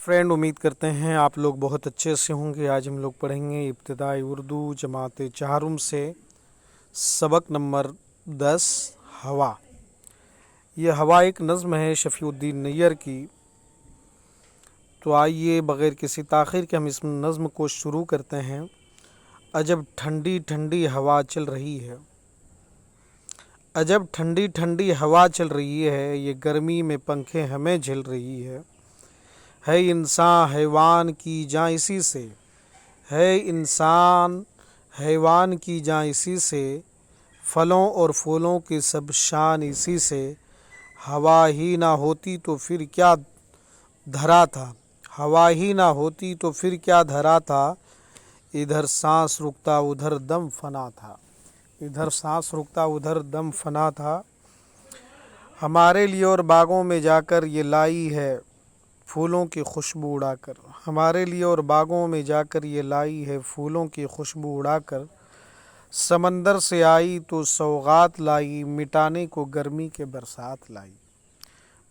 Friend, उम्मीद करते हैं आप लोग बहुत अच्छे से होंगे। आज हम लोग पढ़ेंगे इब्तिदाई उर्दू जमात चारुम से सबक नंबर 10 हवा। ये हवा एक नज़्म है शफ़ीउद्दीन नैयर की। तो आइए बग़ैर किसी ताख़ीर के हम इस नज़्म को शुरू करते हैं। अजब ठंडी ठंडी हवा चल रही है, अजब ठंडी ठंडी हवा चल रही है, ये गर्मी में पंखे हमें झेल रही है इंसान हैवान की जान इसी से, है इंसान हैवान की जान इसी से, फलों और फूलों की सब शान इसी से। हवा ही ना होती तो फिर क्या धरा था, हवा ही ना होती तो फिर क्या धरा था, इधर सांस रुकता उधर दम फना था, इधर सांस रुकता उधर दम फना था। हमारे लिए और बागों में जाकर ये लाई है फूलों की खुशबू उड़ाकर, हमारे लिए और बागों में जाकर ये लाई है फूलों की खुशबू उड़ाकर। समंदर से आई तो सौगात लाई, मिटाने को गर्मी के बरसात लाई,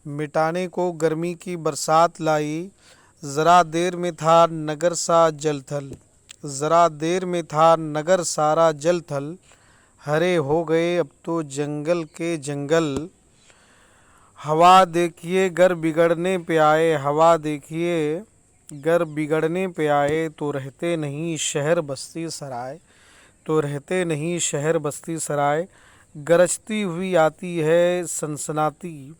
मिटाने को गर्मी की बरसात लाई। ज़रा देर में था नगर सा जल थल, ज़रा देर में था नगर सारा जल थल, हरे हो गए अब तो जंगल के जंगल। हवा देखिए गर बिगड़ने पे आए, हवा देखिए गर बिगड़ने पे आए, तो रहते नहीं शहर बस्ती सराय, तो रहते नहीं शहर बस्ती सराय। गरजती हुई आती है सनसनाती,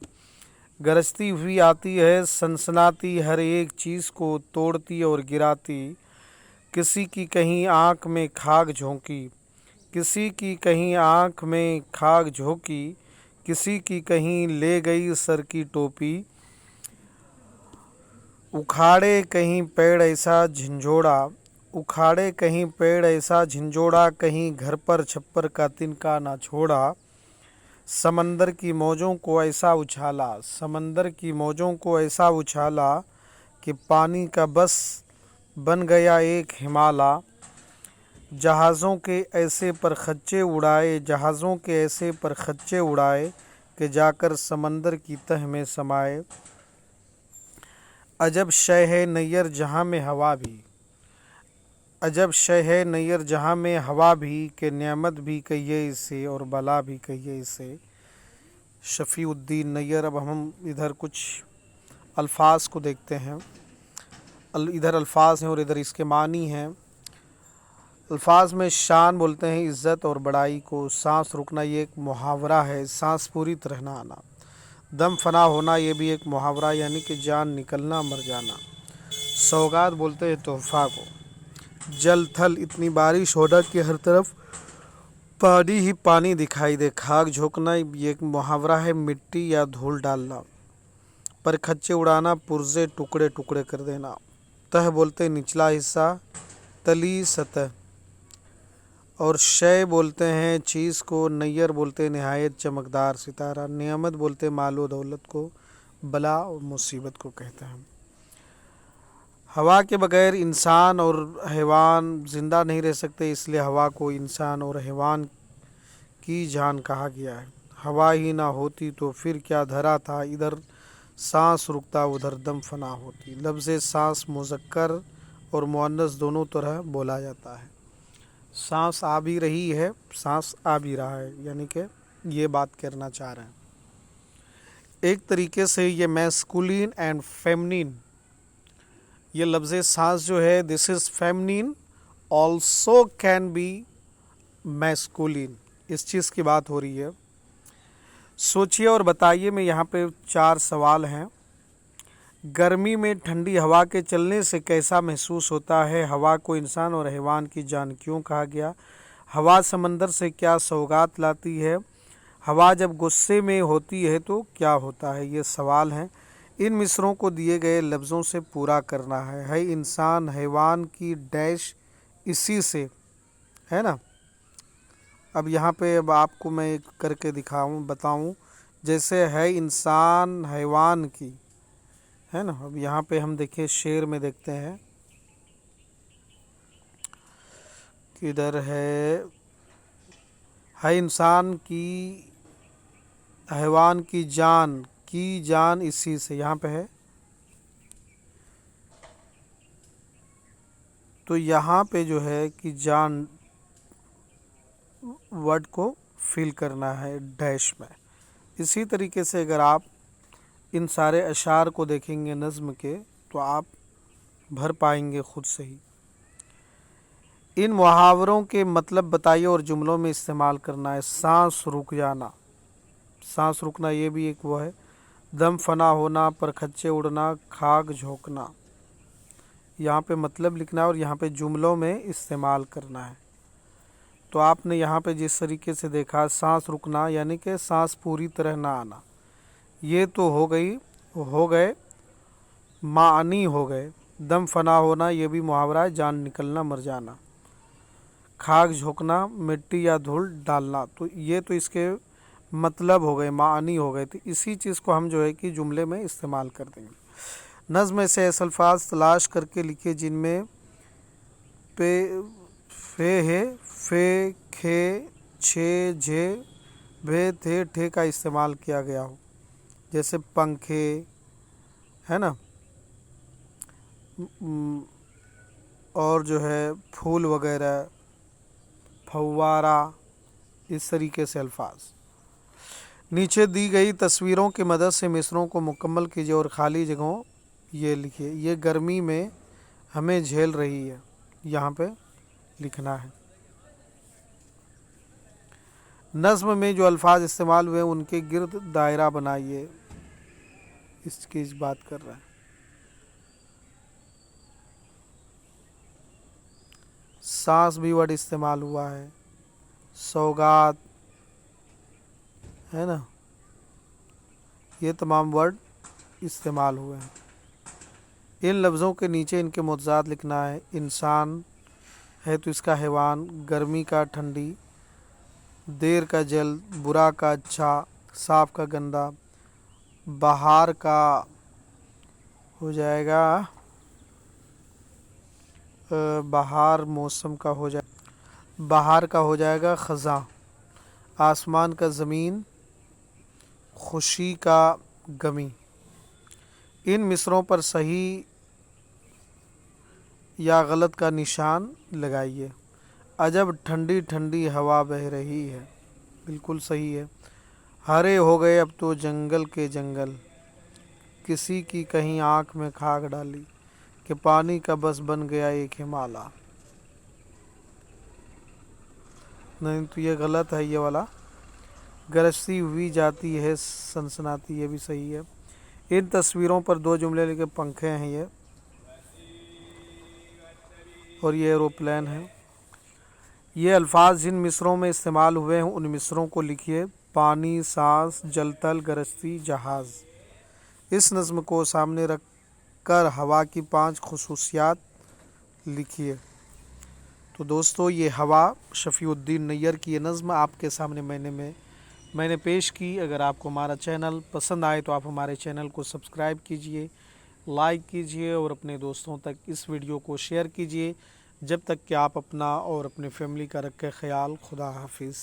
गरजती हुई आती है सनसनाती, हर एक चीज़ को तोड़ती और गिराती। किसी की कहीं आँख में खाक झोंकी, किसी की कहीं आँख में खाक झोंकी, किसी की कहीं ले गई सर की टोपी। उखाड़े कहीं पेड़ ऐसा झंझोड़ा, उखाड़े कहीं पेड़ ऐसा झंझोड़ा, कहीं घर पर छप्पर का तिनका ना छोड़ा। समंदर की मौजों को ऐसा उछाला, समंदर की मौजों को ऐसा उछाला, कि पानी का बस बन गया एक हिमाला। जहाज़ों के ऐसे पर खच्चे उड़ाए, जहाज़ों के ऐसे पर खच्चे उड़ाए, कि जाकर समंदर की तह में समाए। अजब शय है नैयर जहाँ में हवा भी, अजब शय है नैयर जहाँ में हवा भी, कि नेमत भी कहिए इसे और बला भी कहिए इसे। शफ़ीउद्दीन नैयर। अब हम इधर कुछ अल्फाज को देखते हैं। इधर अल्फाज हैं और इधर इसके मानी हैं। अल्फाज में शान बोलते हैं इज़्ज़त और बड़ाई को। सांस रुकना ये एक मुहावरा है, सांस पूरी तरह ना आना। दम फना होना ये भी एक मुहावरा, यानी कि जान निकलना, मर जाना। सौगात बोलते हैं तोहफ़ा को। जल थल इतनी बारिश होना कि हर तरफ पानी ही पानी दिखाई दे। खाक झोंकना ये एक मुहावरा है, मिट्टी या धूल डालना। पर खच्चे उड़ाना पुर्जे टुकड़े टुकड़े कर देना। तह बोलते निचला हिस्सा, तली सतह। और शय बोलते हैं चीज़ को, नैयर बोलते नहायत चमकदार सितारा। नियामत बोलते मालो दौलत को, बला और मुसीबत को कहते हैं। हवा के बगैर इंसान और हैवान ज़िंदा नहीं रह सकते, इसलिए हवा को इंसान और हैवान की जान कहा गया है। हवा ही ना होती तो फिर क्या धरा था, इधर सांस रुकता उधर दम फना होती। लफ्ज़ सांस मुज़क्कर और मुअन्नस दोनों तरह बोला जाता है। सांस आ भी रही है, सांस आ भी रहा है, यानी कि ये बात करना चाह रहे हैं। एक तरीके से ये मैस्कुलिन एंड फेमिनिन, ये लफ्ज़ सांस जो है this is feminine, also can be masculine, इस चीज़ की बात हो रही है। सोचिए और बताइए में यहाँ पे 4 सवाल हैं। गर्मी में ठंडी हवा के चलने से कैसा महसूस होता है? हवा को इंसान और हैवान की जान क्यों कहा गया? हवा समंदर से क्या सौगात लाती है? हवा जब गुस्से में होती है तो क्या होता है? ये सवाल हैं। इन मिसरों को दिए गए लफ्ज़ों से पूरा करना है इंसान हैवान की डैश इसी से, है ना। अब यहाँ पे अब आपको मैं एक करके दिखाऊं, बताऊं। जैसे है इंसान हैवान की, है ना। अब यहाँ पे हम देखिए शेर में देखते हैं, किधर है इंसान की हैवान की जान इसी से, यहाँ पे है تو یہاں پہ جو ہے کہ جان ورڈ کو فل کرنا ہے ڈیش میں۔ اسی طریقے سے اگر آپ ان سارے اشعار کو دیکھیں گے نظم کے تو آپ بھر پائیں گے خود سے ہی۔ ان محاوروں کے مطلب بتائیے اور جملوں میں استعمال کرنا ہے۔ سانس رک جانا، سانس رکنا یہ بھی ایک وہ ہے۔ دم فنا ہونا، پرخچے اڑنا، خاک جھونکنا، یہاں پہ مطلب لکھنا ہے اور یہاں پہ جملوں میں استعمال کرنا ہے۔ تو آپ نے یہاں پہ جس طریقے سے دیکھا سانس رکنا یعنی کہ سانس پوری طرح نہ آنا، یہ تو ہو گئے معنی ہو گئے۔ دم فنا ہونا یہ بھی محاورہ ہے، جان نکلنا مر جانا۔ خاک جھونکنا مٹی یا دھول ڈالنا، تو یہ تو اس کے مطلب ہو گئے، معنی ہو گئے۔ تو اسی چیز کو ہم جو ہے کہ جملے میں استعمال کر دیں گے۔ نظم میں سے ایسے الفاظ تلاش کر کے لکھے جن میں فے ہے، فے، کھے، چھے، جھے، بھے، تھے، ٹھے کا استعمال کیا گیا ہو، جیسے پنکھے ہے نا، اور جو ہے پھول وغیرہ، پھوارہ، اس طریقے سے الفاظ۔ نیچے دی گئی تصویروں کی مدد سے مصرعوں کو مکمل کیجیے اور خالی جگہوں یہ لکھیے۔ یہ گرمی میں ہمیں جھیل رہی ہے، یہاں پہ لکھنا ہے۔ نظم میں جو الفاظ استعمال ہوئے ان کے گرد دائرہ بنائیے، اس کی بات کر رہے ہیں۔ سانس بھی ورڈ استعمال ہوا ہے، سوگات ہے نا، یہ تمام ورڈ استعمال ہوئے ہیں۔ ان لفظوں کے نیچے ان کے متضاد لکھنا ہے۔ انسان ہے تو اس کا حیوان، گرمی کا ٹھنڈی، دیر کا جلد، برا کا اچھا، صاف کا گندا، بہار کا ہو جائے گا، بہار موسم کا ہو جائے، بہار کا ہو جائے گا خزاں، آسمان کا زمین، خوشی کا غمی۔ ان مصرعوں پر صحیح یا غلط کا نشان لگائیے۔ عجب ٹھنڈی ٹھنڈی ہوا بہہ رہی ہے، بالکل صحیح ہے۔ ہرے ہو گئے اب تو جنگل کے جنگل، کسی کی کہیں آنکھ میں خاک ڈالی کہ پانی کا بس بن گیا ایک ہمالہ۔ نہیں تو یہ غلط ہے، یہ والا۔ گرجتی ہوئی جاتی ہے سنسناتی، یہ بھی صحیح ہے۔ ان تصویروں پر دو جملے لکھے، پنکھے ہیں یہ اور یہ ایروپلین ہے۔ یہ الفاظ جن مصرعوں میں استعمال ہوئے ہیں ان مصرعوں کو لکھیے۔ پانی، سانس، جل تل، گرجتی، جہاز۔ اس نظم کو سامنے رکھ کر ہوا کی 5 خصوصیات لکھیے۔ تو دوستو یہ ہوا شفیع الدین نیّر کی یہ نظم آپ کے سامنے میں نے پیش کی۔ اگر آپ کو ہمارا چینل پسند آئے تو آپ ہمارے چینل کو سبسکرائب کیجئے، لائک کیجئے اور اپنے دوستوں تک اس ویڈیو کو شیئر کیجئے۔ جب تک کہ آپ اپنا اور اپنے فیملی کا رکھیں خیال۔ خدا حافظ۔